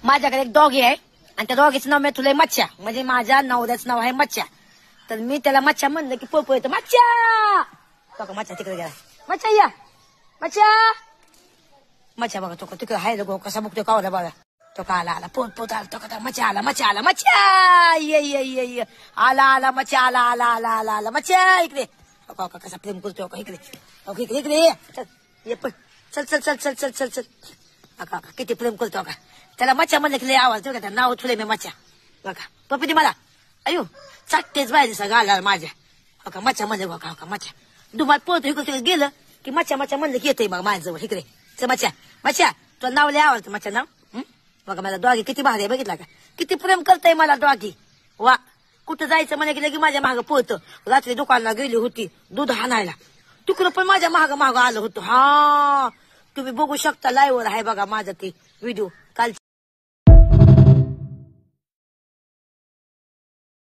माझ्याकडे एक डॉगी आहे आणि त्या डॉगीचं नाव मी तुला मच्छा, म्हणजे माझ्या नवऱ्याचं नाव आहे मच्छा. तर मी त्याला मच्छा म्हणलं की पोपो येतो, मच्छा. तो का मच्छा तिकडे गेला, मच्छा या, मच्छा. मच्छा बघा तो तिकडे हाय गो कसा बघतो कावला बघा. तो का आला पोत पोत आला, तो का मच्छा आला, मच्छा आला, मच्छा ये ये ये ये आला आला मच्छा आला आला आला आला आला मच्छा इकडे. कसा प्रेम करतो का इकडे, इकडे इकडे चल ये पण चल चल चल चल चल चल चल. किती प्रेम करतो का त्याला मच्छा म्हणलं की लय आवाज का नाव ठुले मी मच्छा बघा. पप्पी मला अयो चाटतेच बाहेर सगळं आला माझ्या. हो का मच्छा म्हणलं बघा, हो का मच्छा दुमात पळतो इकडे गेलं की मच्छा मच्छा म्हणलं की येतंय मग माझ्याजवळ इकडे. चल मच्छा मच्छा तुला नाव लय आवडतं मच्छा नाव. बघा मला डॉगी किती भारी आहे बघितला का, किती प्रेम करतय मला डॉगी. वा कुठं जायचं म्हणे की माझ्या महाग पोहतं. रात्री दुकानला गेली होती दूध आणायला, तिकडं पण माझ्या महाग महाग आलं होतं. हा तुम्ही बघू शकता लाईव्हवर आहे बघा माझा ते व्हिडिओ.